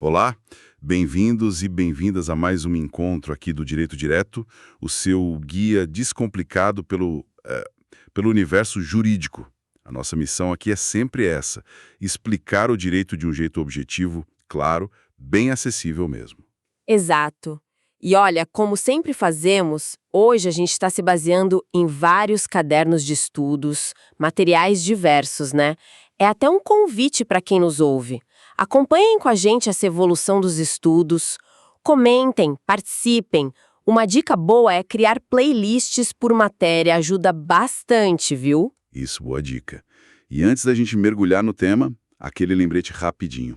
Olá, bem-vindos e bem-vindas a mais um encontro aqui do Direito Direto, o seu guia descomplicado pelo universo jurídico. A nossa missão aqui é sempre essa: explicar o direito de um jeito objetivo, claro, bem acessível mesmo. Exato. E olha, como sempre fazemos, hoje a gente está se baseando em vários cadernos de estudos, materiais diversos, né? É até um convite para quem nos ouve. Acompanhem com a gente essa evolução dos estudos, comentem, participem. Uma dica boa é criar playlists por matéria, ajuda bastante, viu? Isso, boa dica. E antes da gente mergulhar no tema, aquele lembrete rapidinho.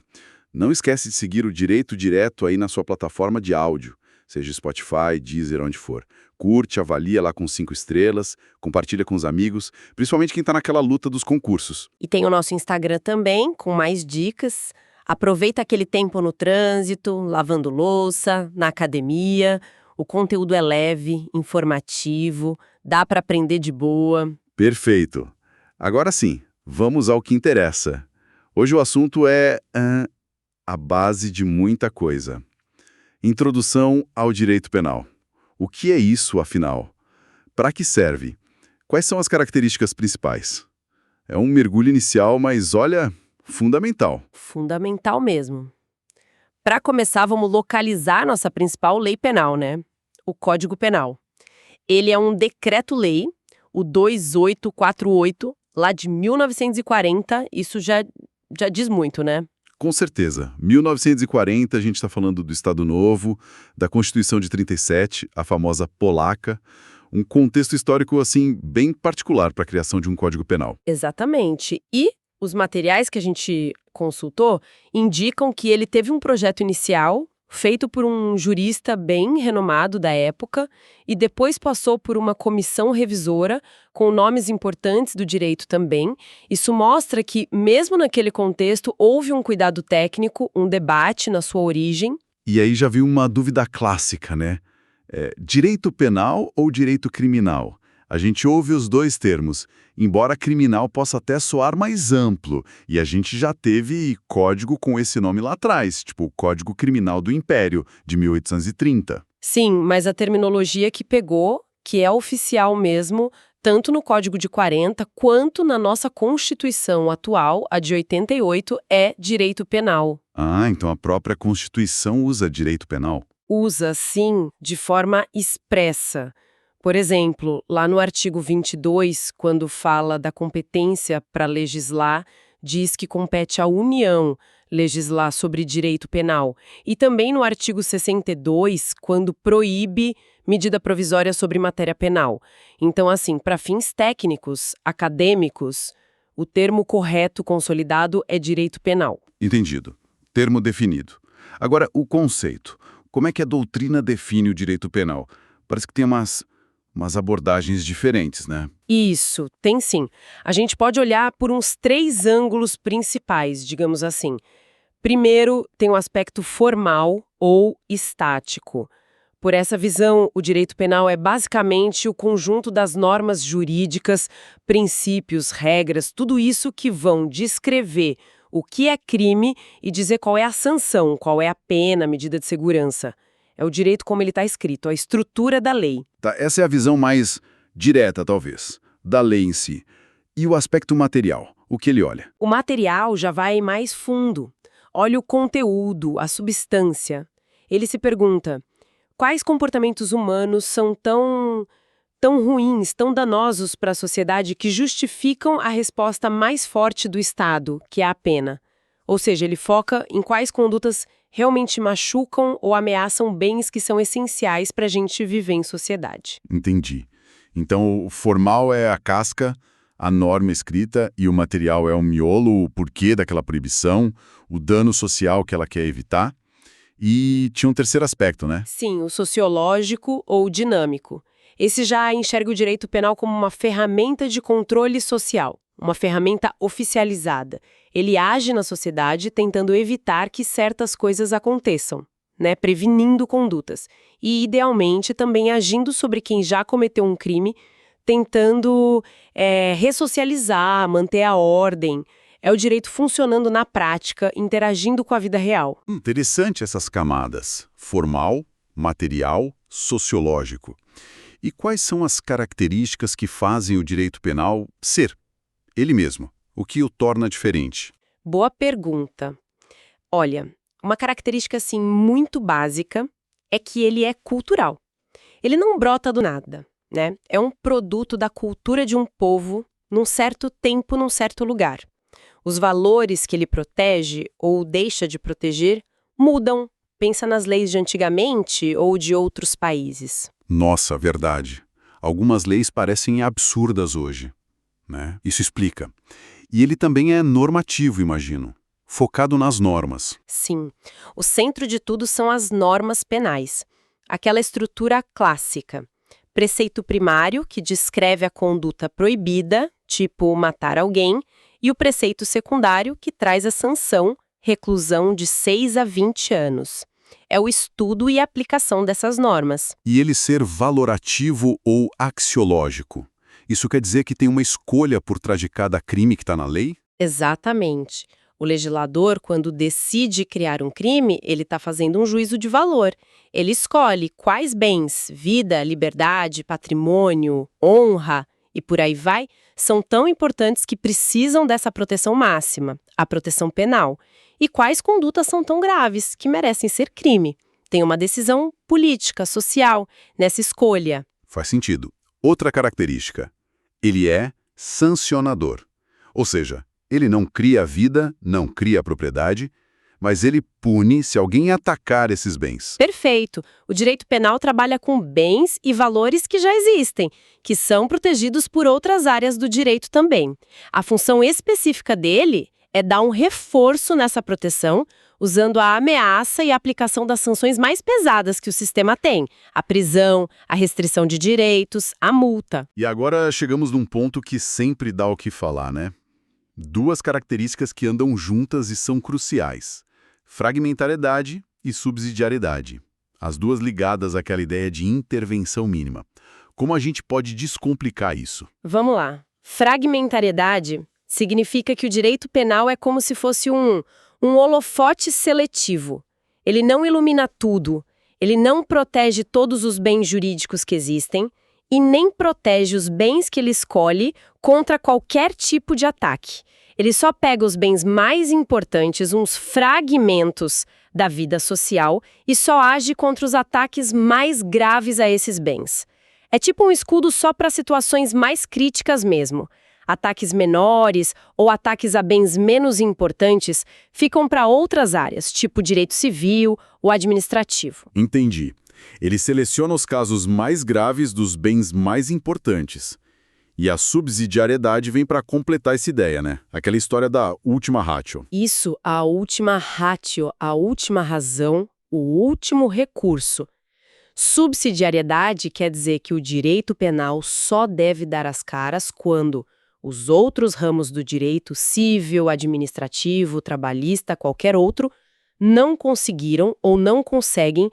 Não esquece de seguir o Direito Direto aí na sua plataforma de áudio, seja Spotify, Deezer, onde for. Curte, avalia lá com 5 estrelas, compartilha com os amigos, principalmente quem está naquela luta dos concursos. E tem o nosso Instagram também, com mais dicas. Aproveita aquele tempo no trânsito, lavando louça, na academia. O conteúdo é leve, informativo, dá para aprender de boa. Perfeito. Agora sim, vamos ao que interessa. Hoje o assunto é a base de muita coisa. Introdução ao direito penal. O que é isso, afinal? Para que serve? Quais são as características principais? É um mergulho inicial, mas olha, fundamental. Fundamental mesmo. Para começar, vamos localizar nossa principal lei penal, né? O Código Penal. Ele é um decreto-lei, o 2848, lá de 1940, isso já diz muito, né? Com certeza. 1940, a gente está falando do Estado Novo, da Constituição de 37, a famosa polaca, um contexto histórico, assim, bem particular para a criação de um Código Penal. Exatamente. E os materiais que a gente consultou indicam que ele teve um projeto inicial feito por um jurista bem renomado da época e depois passou por uma comissão revisora com nomes importantes do direito também. Isso mostra que, mesmo naquele contexto, houve um cuidado técnico, um debate na sua origem. E aí já vi uma dúvida clássica, né? Direito penal ou direito criminal? A gente ouve os dois termos, embora criminal possa até soar mais amplo, e a gente já teve código com esse nome lá atrás, tipo o Código Criminal do Império, de 1830. Sim, mas a terminologia que pegou, que é oficial mesmo, tanto no Código de 40 quanto na nossa Constituição atual, a de 88, é direito penal. Ah, então a própria Constituição usa direito penal? Usa, sim, de forma expressa. Por exemplo, lá no artigo 22, quando fala da competência para legislar, diz que compete à União legislar sobre direito penal. E também no artigo 62, quando proíbe medida provisória sobre matéria penal. Então, assim, para fins técnicos, acadêmicos, o termo correto consolidado é direito penal. Entendido. Termo definido. Agora, o conceito. Como é que a doutrina define o direito penal? Parece que tem umas abordagens diferentes, né? Isso, tem sim. A gente pode olhar por uns 3 ângulos principais, digamos assim. Primeiro, tem o aspecto formal ou estático. Por essa visão, o direito penal é basicamente o conjunto das normas jurídicas, princípios, regras, tudo isso que vão descrever o que é crime e dizer qual é a sanção, qual é a pena, a medida de segurança. É o direito como ele está escrito, a estrutura da lei. Tá, essa é a visão mais direta, talvez, da lei em si. E o aspecto material, o que ele olha? O material já vai mais fundo. Olha o conteúdo, a substância. Ele se pergunta: quais comportamentos humanos são tão ruins, tão danosos para a sociedade que justificam a resposta mais forte do Estado, que é a pena? Ou seja, ele foca em quais condutas realmente machucam ou ameaçam bens que são essenciais para a gente viver em sociedade. Entendi. Então, o formal é a casca, a norma escrita, e o material é o miolo, o porquê daquela proibição, o dano social que ela quer evitar. E tinha um terceiro aspecto, né? Sim, o sociológico ou dinâmico. Esse já enxerga o direito penal como uma ferramenta de controle social, uma ferramenta oficializada. Ele age na sociedade tentando evitar que certas coisas aconteçam, né, prevenindo condutas. E, idealmente, também agindo sobre quem já cometeu um crime, tentando ressocializar, manter a ordem. É o direito funcionando na prática, interagindo com a vida real. Interessante essas camadas: formal, material, sociológico. E quais são as características que fazem o direito penal ser ele mesmo? O que o torna diferente? Boa pergunta. Olha, uma característica assim muito básica é que ele é cultural. Ele não brota do nada, né? É um produto da cultura de um povo num certo tempo, num certo lugar. Os valores que ele protege ou deixa de proteger mudam. Pensa nas leis de antigamente ou de outros países. Nossa, verdade. Algumas leis parecem absurdas hoje, né? Isso explica. E ele também é normativo, imagino, focado nas normas. Sim, o centro de tudo são as normas penais. Aquela estrutura clássica. Preceito primário, que descreve a conduta proibida, tipo matar alguém, e o preceito secundário, que traz a sanção, reclusão de 6 a 20 anos. É o estudo e aplicação dessas normas. E ele ser valorativo ou axiológico. Isso quer dizer que tem uma escolha por trás de cada crime que está na lei? Exatamente. O legislador, quando decide criar um crime, ele está fazendo um juízo de valor. Ele escolhe quais bens, vida, liberdade, patrimônio, honra e por aí vai, são tão importantes que precisam dessa proteção máxima, a proteção penal. E quais condutas são tão graves que merecem ser crime. Tem uma decisão política, social, nessa escolha. Faz sentido. Outra característica: ele é sancionador. Ou seja, ele não cria a vida, não cria a propriedade, mas ele pune se alguém atacar esses bens. Perfeito. O direito penal trabalha com bens e valores que já existem, que são protegidos por outras áreas do direito também. A função específica dele é dar um reforço nessa proteção, usando a ameaça e a aplicação das sanções mais pesadas que o sistema tem: a prisão, a restrição de direitos, a multa. E agora chegamos num ponto que sempre dá o que falar, né? Duas características que andam juntas e são cruciais: fragmentariedade e subsidiariedade. As duas ligadas àquela ideia de intervenção mínima. Como a gente pode descomplicar isso? Vamos lá. Fragmentariedade significa que o direito penal é como se fosse um holofote seletivo. Ele não ilumina tudo, ele não protege todos os bens jurídicos que existem e nem protege os bens que ele escolhe contra qualquer tipo de ataque. Ele só pega os bens mais importantes, uns fragmentos da vida social, e só age contra os ataques mais graves a esses bens. É tipo um escudo só para situações mais críticas mesmo. Ataques menores ou ataques a bens menos importantes ficam para outras áreas, tipo direito civil ou administrativo. Entendi. Ele seleciona os casos mais graves dos bens mais importantes. E a subsidiariedade vem para completar essa ideia, né? Aquela história da última ratio. Isso, a última ratio, a última razão, o último recurso. Subsidiariedade quer dizer que o direito penal só deve dar as caras quando os outros ramos do direito civil, administrativo, trabalhista, qualquer outro, não conseguiram ou não conseguem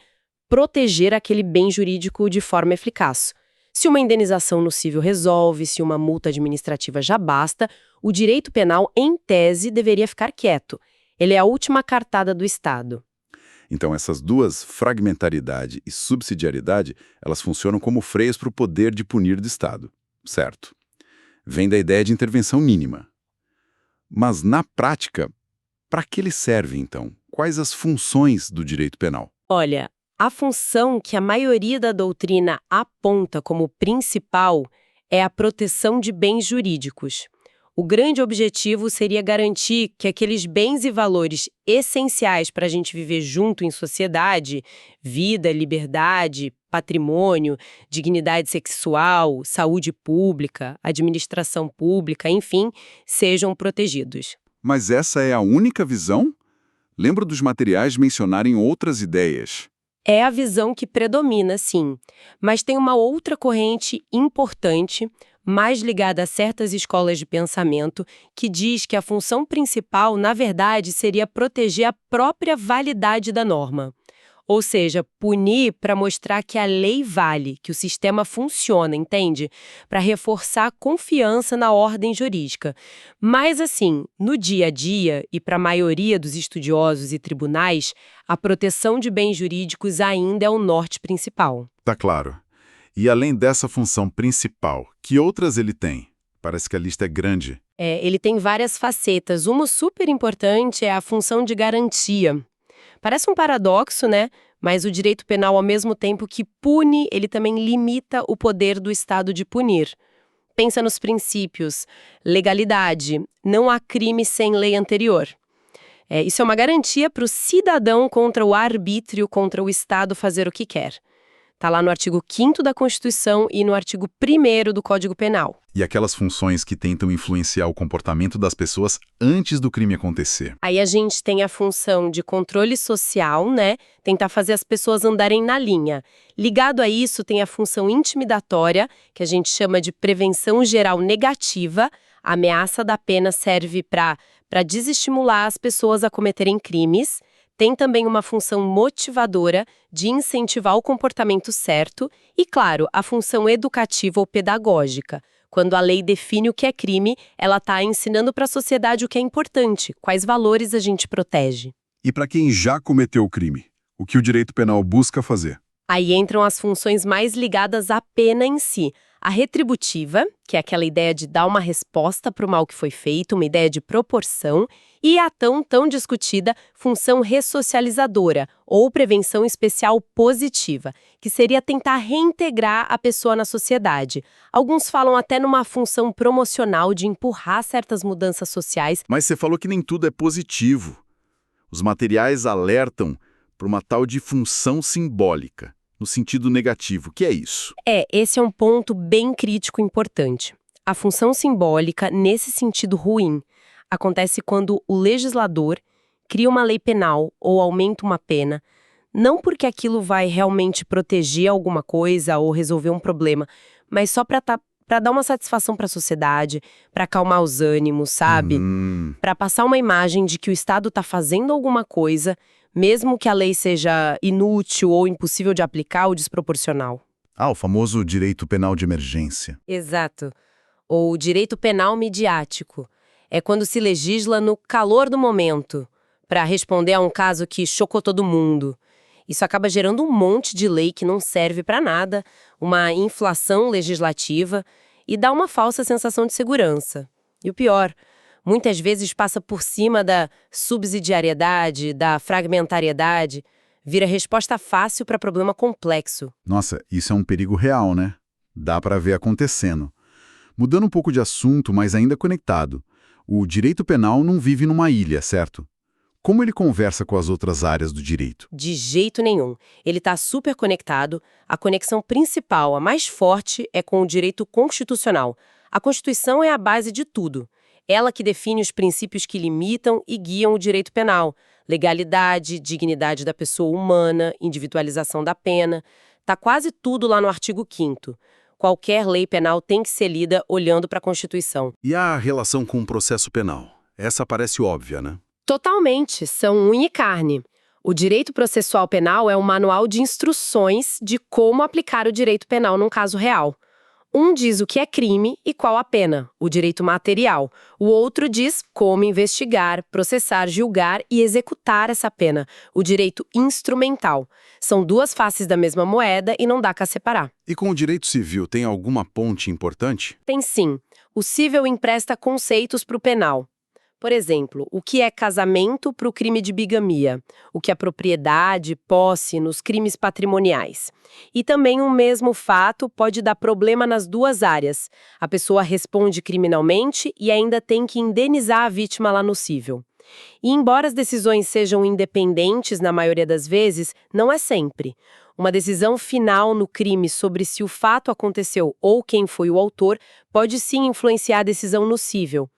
proteger aquele bem jurídico de forma eficaz. Se uma indenização no civil resolve, se uma multa administrativa já basta, o direito penal, em tese, deveria ficar quieto. Ele é a última cartada do Estado. Então, essas duas, fragmentariedade e subsidiariedade, elas funcionam como freios para o poder de punir do Estado. Certo. Vem da ideia de intervenção mínima. Mas, na prática, para que ele serve, então? Quais as funções do direito penal? Olha, a função que a maioria da doutrina aponta como principal é a proteção de bens jurídicos. O grande objetivo seria garantir que aqueles bens e valores essenciais para a gente viver junto em sociedade, vida, liberdade, patrimônio, dignidade sexual, saúde pública, administração pública, enfim, sejam protegidos. Mas essa é a única visão? Lembro dos materiais mencionarem outras ideias. É a visão que predomina, sim. Mas tem uma outra corrente importante, mais ligada a certas escolas de pensamento, que diz que a função principal, na verdade, seria proteger a própria validade da norma. Ou seja, punir para mostrar que a lei vale, que o sistema funciona, entende? Para reforçar a confiança na ordem jurídica. Mas, assim, no dia a dia, e para a maioria dos estudiosos e tribunais, a proteção de bens jurídicos ainda é o norte principal. Tá claro. E além dessa função principal, que outras ele tem? Parece que a lista é grande. Ele tem várias facetas. Uma super importante é a função de garantia. Parece um paradoxo, né? Mas o direito penal, ao mesmo tempo que pune, ele também limita o poder do Estado de punir. Pensa nos princípios. Legalidade. Não há crime sem lei anterior. Isso é uma garantia para o cidadão contra o arbítrio, contra o Estado fazer o que quer. Está lá no artigo 5º da Constituição e no artigo 1º do Código Penal. E aquelas funções que tentam influenciar o comportamento das pessoas antes do crime acontecer. Aí a gente tem a função de controle social, né? Tentar fazer as pessoas andarem na linha. Ligado a isso, tem a função intimidatória, que a gente chama de prevenção geral negativa. A ameaça da pena serve para desestimular as pessoas a cometerem crimes. Tem também uma função motivadora de incentivar o comportamento certo e, claro, a função educativa ou pedagógica. Quando a lei define o que é crime, ela está ensinando para a sociedade o que é importante, quais valores a gente protege. E para quem já cometeu o crime, o que o direito penal busca fazer? Aí entram as funções mais ligadas à pena em si. A retributiva, que é aquela ideia de dar uma resposta para o mal que foi feito, uma ideia de proporção, e a tão discutida função ressocializadora, ou prevenção especial positiva, que seria tentar reintegrar a pessoa na sociedade. Alguns falam até numa função promocional de empurrar certas mudanças sociais. Mas você falou que nem tudo é positivo. Os materiais alertam para uma tal de função simbólica, no sentido negativo. O que é isso? Esse é um ponto bem crítico e importante. A função simbólica, nesse sentido ruim, acontece quando o legislador cria uma lei penal ou aumenta uma pena, não porque aquilo vai realmente proteger alguma coisa ou resolver um problema, mas só para dar uma satisfação para a sociedade, para acalmar os ânimos, sabe? Para passar uma imagem de que o Estado está fazendo alguma coisa, mesmo que a lei seja inútil ou impossível de aplicar ou desproporcional. O famoso direito penal de emergência. Exato. Ou direito penal midiático. É quando se legisla no calor do momento, para responder a um caso que chocou todo mundo. Isso acaba gerando um monte de lei que não serve para nada, uma inflação legislativa e dá uma falsa sensação de segurança. E o pior, muitas vezes passa por cima da subsidiariedade, da fragmentariedade, vira resposta fácil para problema complexo. Nossa, isso é um perigo real, né? Dá para ver acontecendo. Mudando um pouco de assunto, mas ainda conectado. O direito penal não vive numa ilha, certo? Como ele conversa com as outras áreas do direito? De jeito nenhum. Ele está super conectado. A conexão principal, a mais forte, é com o direito constitucional. A Constituição é a base de tudo. Ela que define os princípios que limitam e guiam o direito penal. Legalidade, dignidade da pessoa humana, individualização da pena. Tá quase tudo lá no artigo 5º. Qualquer lei penal tem que ser lida olhando para a Constituição. E a relação com o processo penal? Essa parece óbvia, né? Totalmente, são unha e carne. O direito processual penal é um manual de instruções de como aplicar o direito penal num caso real. Um diz o que é crime e qual a pena, o direito material. O outro diz como investigar, processar, julgar e executar essa pena, o direito instrumental. São duas faces da mesma moeda e não dá para separar. E com o direito civil, tem alguma ponte importante? Tem sim. O cível empresta conceitos para o penal. Por exemplo, o que é casamento para o crime de bigamia, o que é propriedade, posse nos crimes patrimoniais. E também o mesmo fato pode dar problema nas duas áreas. A pessoa responde criminalmente e ainda tem que indenizar a vítima lá no cível. E embora as decisões sejam independentes na maioria das vezes, não é sempre. Uma decisão final no crime sobre se o fato aconteceu ou quem foi o autor pode sim influenciar a decisão no cível.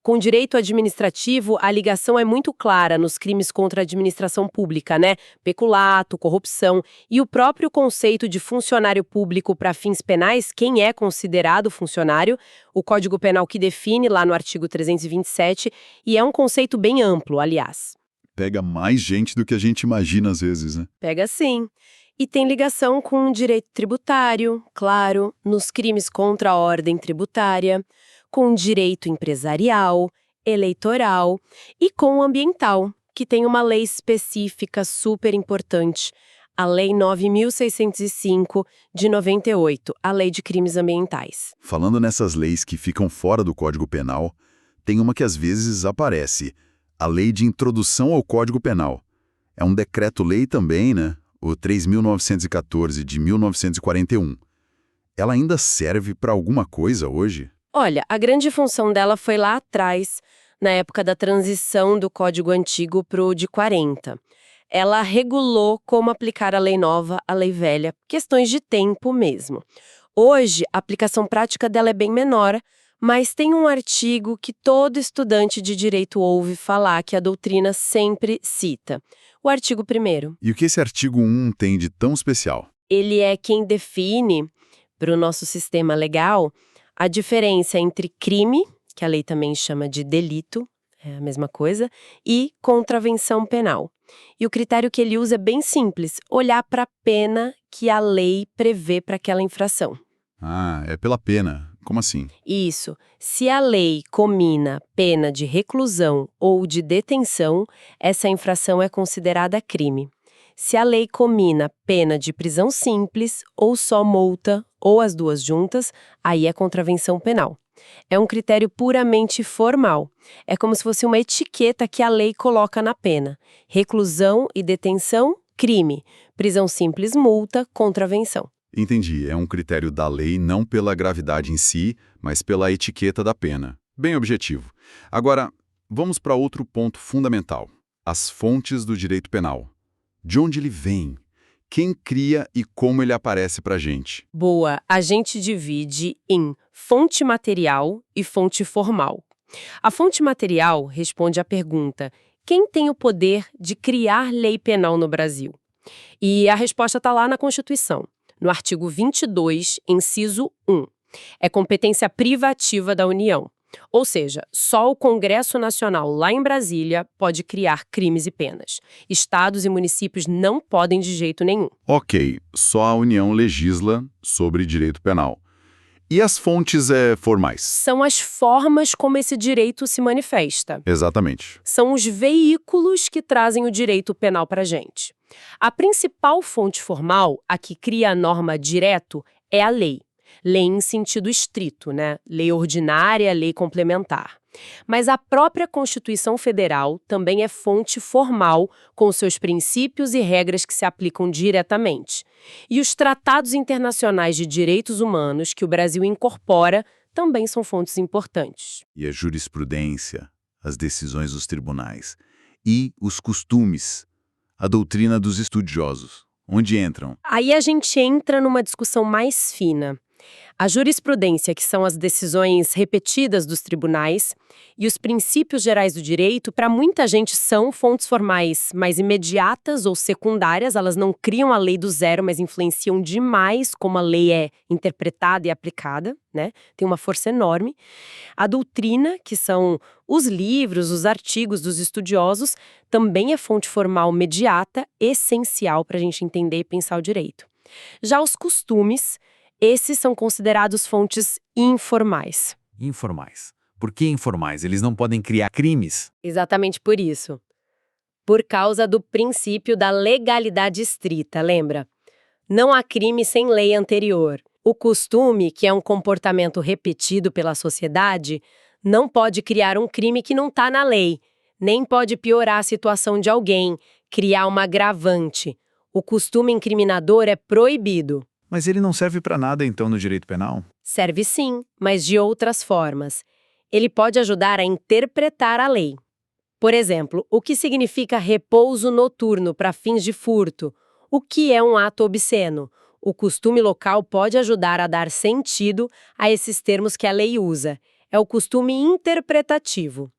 Com direito administrativo, a ligação é muito clara nos crimes contra a administração pública, né? Peculato, corrupção e o próprio conceito de funcionário público para fins penais, quem é considerado funcionário, o Código Penal que define lá no artigo 327, e é um conceito bem amplo, aliás. pega mais gente do que a gente imagina às vezes, né? Pega sim. E tem ligação com o direito tributário, claro, nos crimes contra a ordem tributária, com o direito empresarial, eleitoral e com o ambiental, que tem uma lei específica super importante, a Lei 9.605 de 98, a Lei de Crimes Ambientais. Falando nessas leis que ficam fora do Código Penal, tem uma que às vezes aparece, a Lei de Introdução ao Código Penal. É um decreto-lei também, né? O 3.914 de 1941. Ela ainda serve para alguma coisa hoje? Olha, a grande função dela foi lá atrás, na época da transição do Código Antigo para o de 40. Ela regulou como aplicar a lei nova à lei velha, questões de tempo mesmo. Hoje, a aplicação prática dela é bem menor, mas tem um artigo que todo estudante de direito ouve falar que a doutrina sempre cita. O artigo 1º. E o que esse artigo 1 tem de tão especial? Ele é quem define, para o nosso sistema legal, a diferença entre crime, que a lei também chama de delito, é a mesma coisa, e contravenção penal. E o critério que ele usa é bem simples, olhar para a pena que a lei prevê para aquela infração. Ah, é pela pena. Como assim? Isso. Se a lei comina pena de reclusão ou de detenção, essa infração é considerada crime. Se a lei comina pena de prisão simples, ou só multa, ou as duas juntas, aí é contravenção penal. É um critério puramente formal. É como se fosse uma etiqueta que a lei coloca na pena. Reclusão e detenção, crime. Prisão simples, multa, contravenção. Entendi, é um critério da lei não pela gravidade em si, mas pela etiqueta da pena. Bem objetivo. Agora, vamos para outro ponto fundamental. As fontes do direito penal. De onde ele vem? Quem cria e como ele aparece para a gente? Boa, a gente divide em fonte material e fonte formal. A fonte material responde à pergunta: quem tem o poder de criar lei penal no Brasil? E a resposta está lá na Constituição, no artigo 22, inciso 1. É competência privativa da União. Ou seja, só o Congresso Nacional, lá em Brasília, pode criar crimes e penas. Estados e municípios não podem de jeito nenhum. Ok, só a União legisla sobre direito penal. E as fontes formais? São as formas como esse direito se manifesta. Exatamente. São os veículos que trazem o direito penal para a gente. A principal fonte formal, a que cria a norma direto, é a lei. Lei em sentido estrito, né? Lei ordinária, lei complementar. Mas a própria Constituição Federal também é fonte formal, com seus princípios e regras que se aplicam diretamente. E os tratados internacionais de direitos humanos que o Brasil incorpora também são fontes importantes. E a jurisprudência, as decisões dos tribunais e os costumes, a doutrina dos estudiosos, onde entram? Aí a gente entra numa discussão mais fina. A jurisprudência, que são as decisões repetidas dos tribunais, e os princípios gerais do direito, para muita gente são fontes formais mais imediatas ou secundárias, elas não criam a lei do zero, mas influenciam demais como a lei é interpretada e aplicada, né? Tem uma força enorme. A doutrina, que são os livros, os artigos dos estudiosos, também é fonte formal imediata, essencial para a gente entender e pensar o direito. Já os costumes, esses são considerados fontes informais. Informais. Por que informais? Eles não podem criar crimes? Exatamente por isso. Por causa do princípio da legalidade estrita, lembra? Não há crime sem lei anterior. O costume, que é um comportamento repetido pela sociedade, não pode criar um crime que não está na lei, nem pode piorar a situação de alguém, criar uma agravante. O costume incriminador é proibido. Mas ele não serve para nada, então, no direito penal? Serve sim, mas de outras formas. Ele pode ajudar a interpretar a lei. Por exemplo, o que significa repouso noturno para fins de furto? O que é um ato obsceno? O costume local pode ajudar a dar sentido a esses termos que a lei usa. É o costume interpretativo.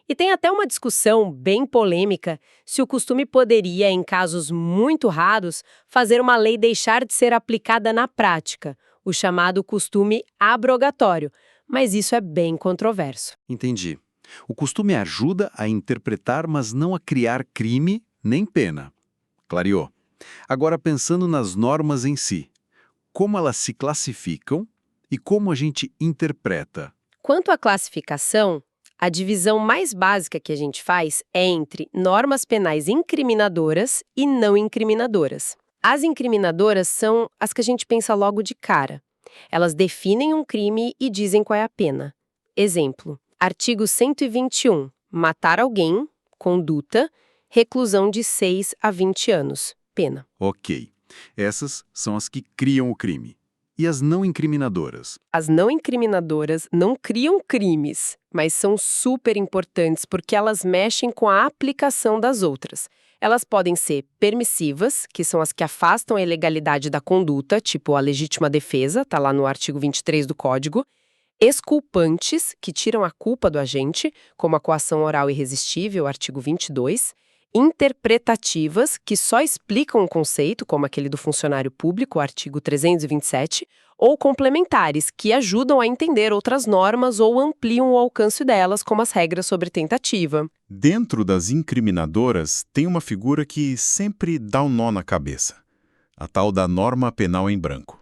E tem até uma discussão bem polêmica se o costume poderia, em casos muito raros, fazer uma lei deixar de ser aplicada na prática, o chamado costume abrogatório, mas isso é bem controverso. Entendi. O costume ajuda a interpretar, mas não a criar crime nem pena. Clareou. Agora, pensando nas normas em si, como elas se classificam e como a gente interpreta? Quanto à classificação, a divisão mais básica que a gente faz é entre normas penais incriminadoras e não incriminadoras. As incriminadoras são as que a gente pensa logo de cara. Elas definem um crime e dizem qual é a pena. Exemplo, artigo 121, matar alguém, conduta, reclusão de 6 a 20 anos, pena. Ok. Essas são as que criam o crime. E as não incriminadoras? As não incriminadoras não criam crimes, mas são super importantes porque elas mexem com a aplicação das outras. Elas podem ser permissivas, que são as que afastam a ilegalidade da conduta, tipo a legítima defesa, está lá no artigo 23 do Código. Exculpantes, que tiram a culpa do agente, como a coação oral irresistível, artigo 22. Interpretativas, que só explicam o conceito, como aquele do funcionário público, artigo 327, ou complementares, que ajudam a entender outras normas ou ampliam o alcance delas, como as regras sobre tentativa. Dentro das incriminadoras, tem uma figura que sempre dá um nó na cabeça. A tal da norma penal em branco.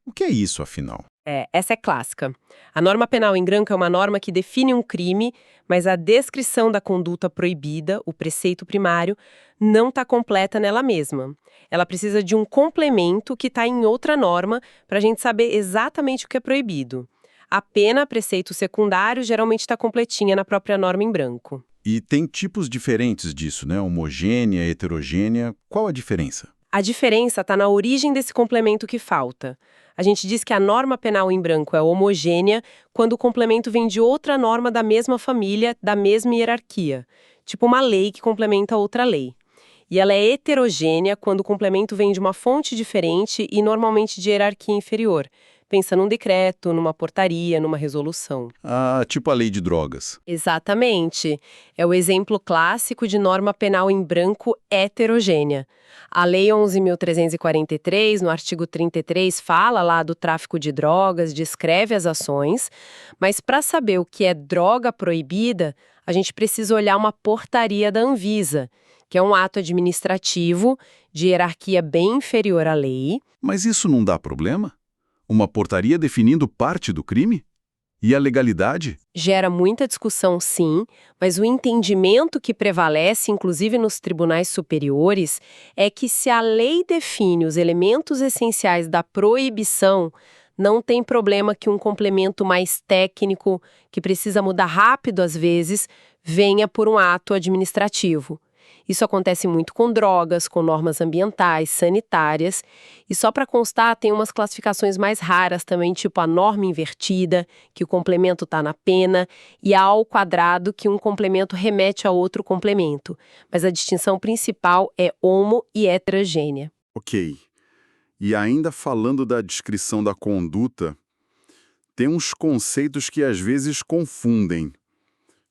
O que é isso, afinal? Essa é clássica. A norma penal em branco é uma norma que define um crime, mas a descrição da conduta proibida, o preceito primário, não está completa nela mesma. Ela precisa de um complemento que está em outra norma para a gente saber exatamente o que é proibido. A pena, preceito secundário, geralmente está completinha na própria norma em branco. E tem tipos diferentes disso, né? Homogênea, heterogênea. Qual a diferença? A diferença está na origem desse complemento que falta. A gente diz que a norma penal em branco é homogênea quando o complemento vem de outra norma da mesma família, da mesma hierarquia. Tipo uma lei que complementa outra lei. E ela é heterogênea quando o complemento vem de uma fonte diferente e normalmente de hierarquia inferior. Pensa num decreto, numa portaria, numa resolução. Ah, tipo a lei de drogas. Exatamente. É o exemplo clássico de norma penal em branco heterogênea. A Lei 11.343, no artigo 33, fala lá do tráfico de drogas, descreve as ações, mas para saber o que é droga proibida, a gente precisa olhar uma portaria da Anvisa, que é um ato administrativo de hierarquia bem inferior à lei. Mas isso não dá problema? Uma portaria definindo parte do crime? E a legalidade? Gera muita discussão, sim, mas o entendimento que prevalece, inclusive nos tribunais superiores, é que se a lei define os elementos essenciais da proibição, não tem problema que um complemento mais técnico, que precisa mudar rápido às vezes, venha por um ato administrativo. Isso acontece muito com drogas, com normas ambientais, sanitárias. E só para constar, tem umas classificações mais raras também, tipo a norma invertida, que o complemento está na pena, e a ao quadrado, que um complemento remete a outro complemento. Mas a distinção principal é homo e heterogênea. Ok. E ainda falando da descrição da conduta, tem uns conceitos que às vezes confundem.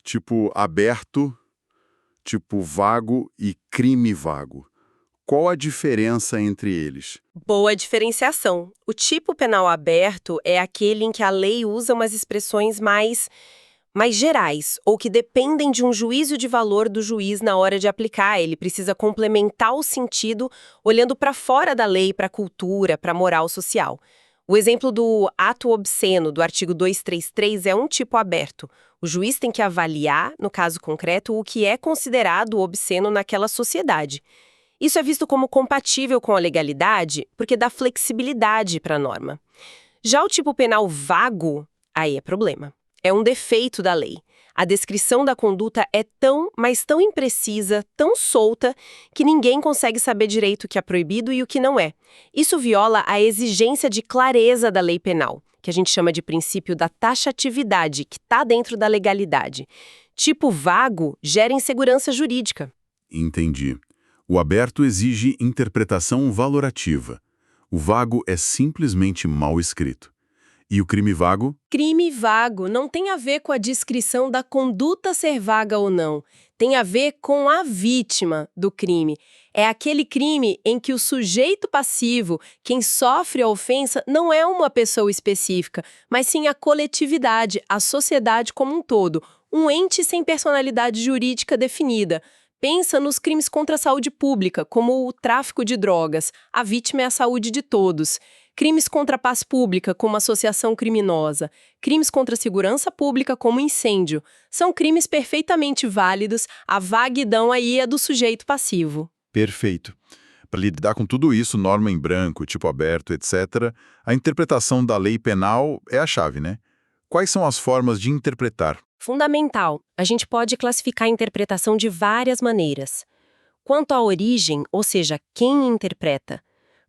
Tipo aberto, tipo vago e crime vago. Qual a diferença entre eles? Boa diferenciação. O tipo penal aberto é aquele em que a lei usa umas expressões mais gerais, ou que dependem de um juízo de valor do juiz na hora de aplicar. Ele precisa complementar o sentido olhando para fora da lei, para a cultura, para a moral social. O exemplo do ato obsceno, do artigo 233, é um tipo aberto. O juiz tem que avaliar, no caso concreto, o que é considerado obsceno naquela sociedade. Isso é visto como compatível com a legalidade porque dá flexibilidade para a norma. Já o tipo penal vago, aí é problema. É um defeito da lei. A descrição da conduta é mas tão imprecisa, tão solta, que ninguém consegue saber direito o que é proibido e o que não é. Isso viola a exigência de clareza da lei penal, que a gente chama de princípio da taxatividade, que está dentro da legalidade. Tipo vago gera insegurança jurídica. Entendi. O aberto exige interpretação valorativa. O vago é simplesmente mal escrito. E o crime vago? Crime vago não tem a ver com a descrição da conduta ser vaga ou não. Tem a ver com a vítima do crime. É aquele crime em que o sujeito passivo, quem sofre a ofensa, não é uma pessoa específica, mas sim a coletividade, a sociedade como um todo. um ente sem personalidade jurídica definida. Pensa nos crimes contra a saúde pública, como o tráfico de drogas. A vítima é a saúde de todos. Crimes contra a paz pública, como associação criminosa. Crimes contra a segurança pública, como incêndio. São crimes perfeitamente válidos, a vaguidão aí é do sujeito passivo. Perfeito. Para lidar com tudo isso, norma em branco, tipo aberto, etc., a interpretação da lei penal é a chave, né? Quais são as formas de interpretar? Fundamental. A gente pode classificar a interpretação de várias maneiras. Quanto à origem, ou seja, quem interpreta,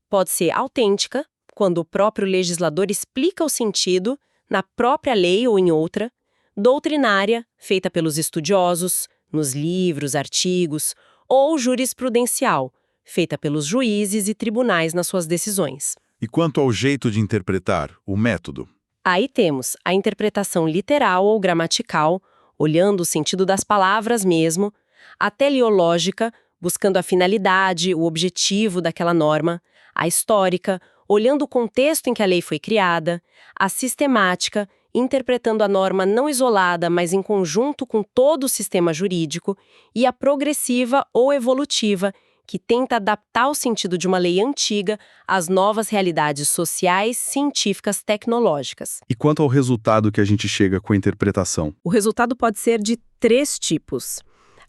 pode ser autêntica, quando o próprio legislador explica o sentido, na própria lei ou em outra, doutrinária, feita pelos estudiosos, nos livros, artigos, ou jurisprudencial, feita pelos juízes e tribunais nas suas decisões. E quanto ao jeito de interpretar, o método? Aí temos a interpretação literal ou gramatical, olhando o sentido das palavras mesmo, a teleológica, buscando a finalidade, o objetivo daquela norma, a histórica, olhando o contexto em que a lei foi criada, a sistemática, interpretando a norma não isolada, mas em conjunto com todo o sistema jurídico, e a progressiva ou evolutiva, que tenta adaptar o sentido de uma lei antiga às novas realidades sociais, científicas, tecnológicas. E quanto ao resultado que a gente chega com a interpretação? O resultado pode ser de 3 tipos.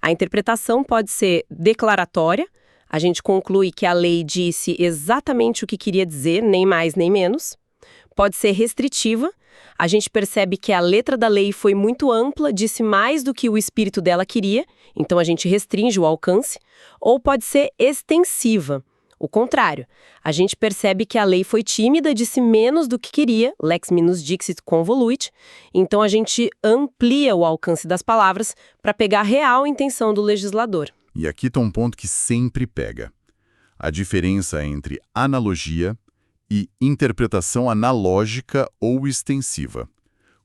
A interpretação pode ser declaratória, a gente conclui que a lei disse exatamente o que queria dizer, nem mais nem menos. Pode ser restritiva, a gente percebe que a letra da lei foi muito ampla, disse mais do que o espírito dela queria, então a gente restringe o alcance. Ou pode ser extensiva, o contrário. A gente percebe que a lei foi tímida, disse menos do que queria, lex minus dixit convoluit, então a gente amplia o alcance das palavras para pegar a real intenção do legislador. E aqui está um ponto que sempre pega. A diferença entre analogia e interpretação analógica ou extensiva.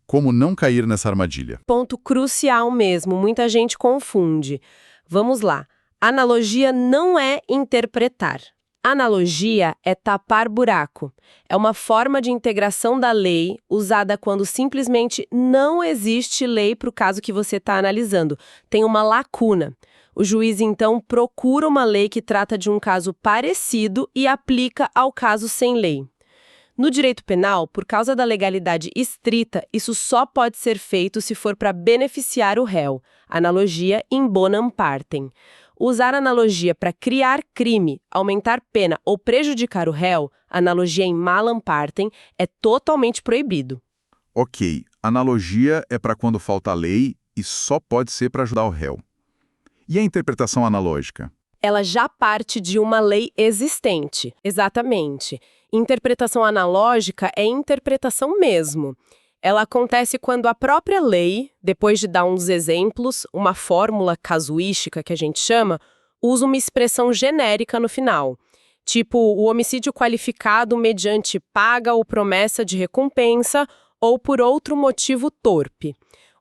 Como não cair nessa armadilha? Ponto crucial mesmo, muita gente confunde. Vamos lá. Analogia não é interpretar. Analogia é tapar buraco. É uma forma de integração da lei usada quando simplesmente não existe lei para o caso que você está analisando. Tem uma lacuna. O juiz, então, procura uma lei que trata de um caso parecido e aplica ao caso sem lei. No direito penal, por causa da legalidade estrita, isso só pode ser feito se for para beneficiar o réu. Analogia in bonam partem. Usar analogia para criar crime, aumentar pena ou prejudicar o réu, analogia em malam partem, é totalmente proibido. Ok, analogia é para quando falta lei e só pode ser para ajudar o réu. E a interpretação analógica? Ela já parte de uma lei existente. Exatamente. Interpretação analógica é interpretação mesmo. Ela acontece quando a própria lei, depois de dar uns exemplos, uma fórmula casuística que a gente chama, usa uma expressão genérica no final. Tipo, o homicídio qualificado mediante paga ou promessa de recompensa ou por outro motivo torpe.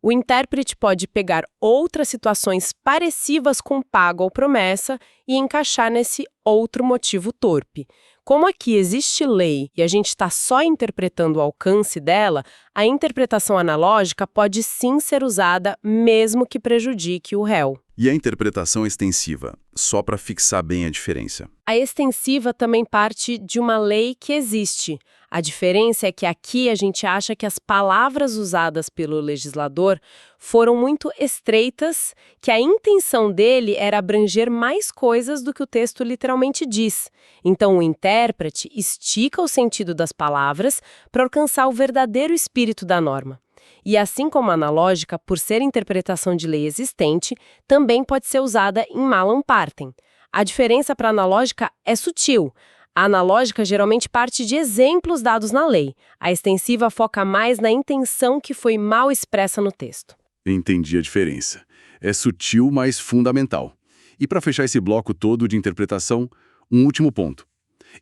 O intérprete pode pegar outras situações parecidas com paga ou promessa e encaixar nesse outro motivo torpe. Como aqui existe lei e a gente está só interpretando o alcance dela, a interpretação analógica pode sim ser usada mesmo que prejudique o réu. E a interpretação extensiva? Só para fixar bem a diferença. A extensiva também parte de uma lei que existe. A diferença é que aqui a gente acha que as palavras usadas pelo legislador foram muito estreitas, que a intenção dele era abranger mais coisas do que o texto literalmente diz. Então o intérprete estica o sentido das palavras para alcançar o verdadeiro espírito da norma. E assim como a analógica, por ser interpretação de lei existente, também pode ser usada em malam partem. A diferença para a analógica é sutil. A analógica geralmente parte de exemplos dados na lei. A extensiva foca mais na intenção que foi mal expressa no texto. Entendi a diferença. É sutil, mas fundamental. E para fechar esse bloco todo de interpretação, um último ponto.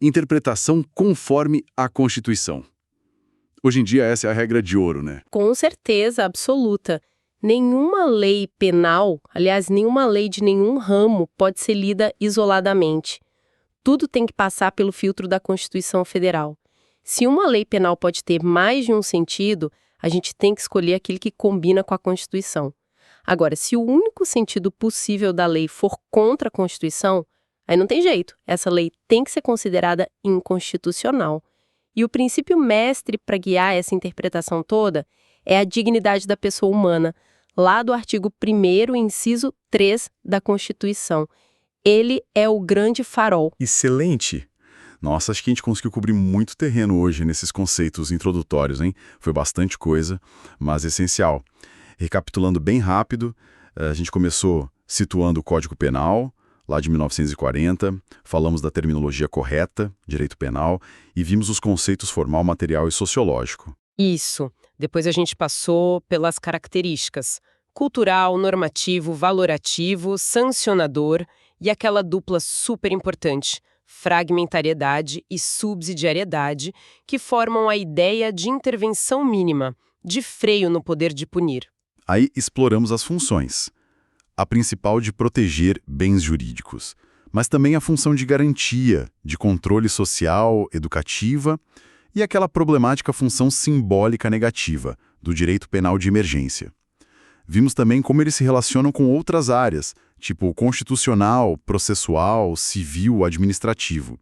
Interpretação conforme a Constituição. Hoje em dia essa é a regra de ouro, né? Com certeza absoluta. Nenhuma lei penal, aliás, nenhuma lei de nenhum ramo pode ser lida isoladamente. Tudo tem que passar pelo filtro da Constituição Federal. Se uma lei penal pode ter mais de um sentido, a gente tem que escolher aquele que combina com a Constituição. Agora, se o único sentido possível da lei for contra a Constituição, aí não tem jeito. Essa lei tem que ser considerada inconstitucional. E o princípio mestre para guiar essa interpretação toda é a dignidade da pessoa humana, lá do artigo 1º, inciso 3 da Constituição. Ele é o grande farol. Excelente! Nossa, acho que a gente conseguiu cobrir muito terreno hoje nesses conceitos introdutórios, hein? Foi bastante coisa, mas essencial. Recapitulando bem rápido, a gente começou situando o Código Penal, lá de 1940, falamos da terminologia correta, direito penal, e vimos os conceitos formal, material e sociológico. Isso. Depois a gente passou pelas características: cultural, normativo, valorativo, sancionador e aquela dupla super importante, fragmentariedade e subsidiariedade, que formam a ideia de intervenção mínima, de freio no poder de punir. Aí exploramos as funções. A principal de proteger bens jurídicos, mas também a função de garantia, de controle social, educativa e aquela problemática função simbólica negativa, do direito penal de emergência. Vimos também como eles se relacionam com outras áreas, tipo constitucional, processual, civil, administrativo,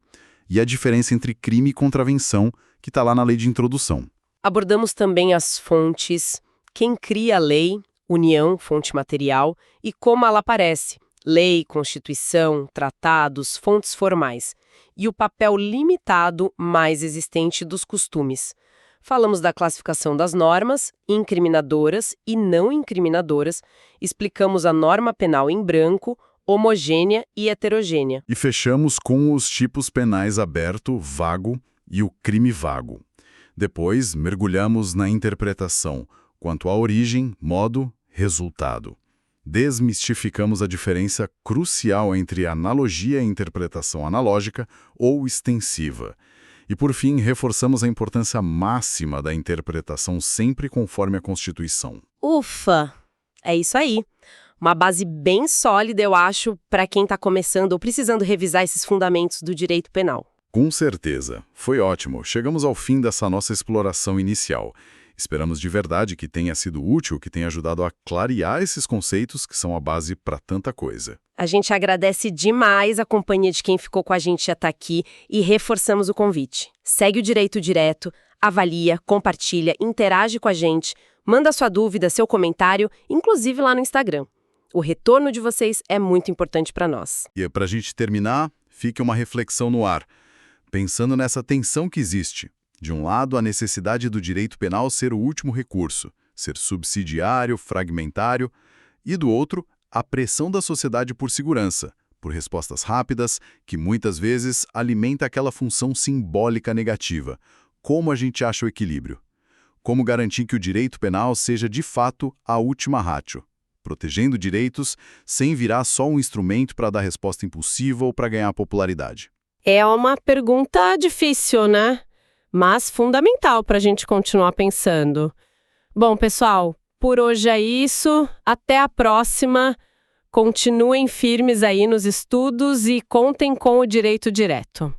e a diferença entre crime e contravenção, que está lá na lei de introdução. Abordamos também as fontes, quem cria a lei, União, fonte material, e como ela aparece, lei, Constituição, tratados, fontes formais, e o papel limitado mais existente dos costumes. Falamos da classificação das normas, incriminadoras e não incriminadoras, explicamos a norma penal em branco, homogênea e heterogênea. E fechamos com os tipos penais aberto, vago e o crime vago. Depois, mergulhamos na interpretação quanto à origem, modo, resultado. Desmistificamos a diferença crucial entre analogia e interpretação analógica ou extensiva. E, por fim, reforçamos a importância máxima da interpretação sempre conforme a Constituição. Ufa! É isso aí. Uma base bem sólida, eu acho, para quem está começando ou precisando revisar esses fundamentos do direito penal. Com certeza. Foi ótimo. Chegamos ao fim dessa nossa exploração inicial. Esperamos de verdade que tenha sido útil, que tenha ajudado a clarear esses conceitos que são a base para tanta coisa. A gente agradece demais a companhia de quem ficou com a gente até aqui e reforçamos o convite. Segue o Direito Direto, avalia, compartilha, interage com a gente, manda sua dúvida, seu comentário, inclusive lá no Instagram. O retorno de vocês é muito importante para nós. E para a gente terminar, fique uma reflexão no ar. Pensando nessa tensão que existe. De um lado, a necessidade do direito penal ser o último recurso, ser subsidiário, fragmentário, e do outro, a pressão da sociedade por segurança, por respostas rápidas, que muitas vezes alimenta aquela função simbólica negativa. Como a gente acha o equilíbrio? Como garantir que o direito penal seja de fato a última ratio, protegendo direitos sem virar só um instrumento para dar resposta impulsiva ou para ganhar popularidade? É uma pergunta difícil, né? Mas fundamental para a gente continuar pensando. Bom, pessoal, por hoje é isso. Até a próxima. Continuem firmes aí nos estudos e contem com o Direito Direto.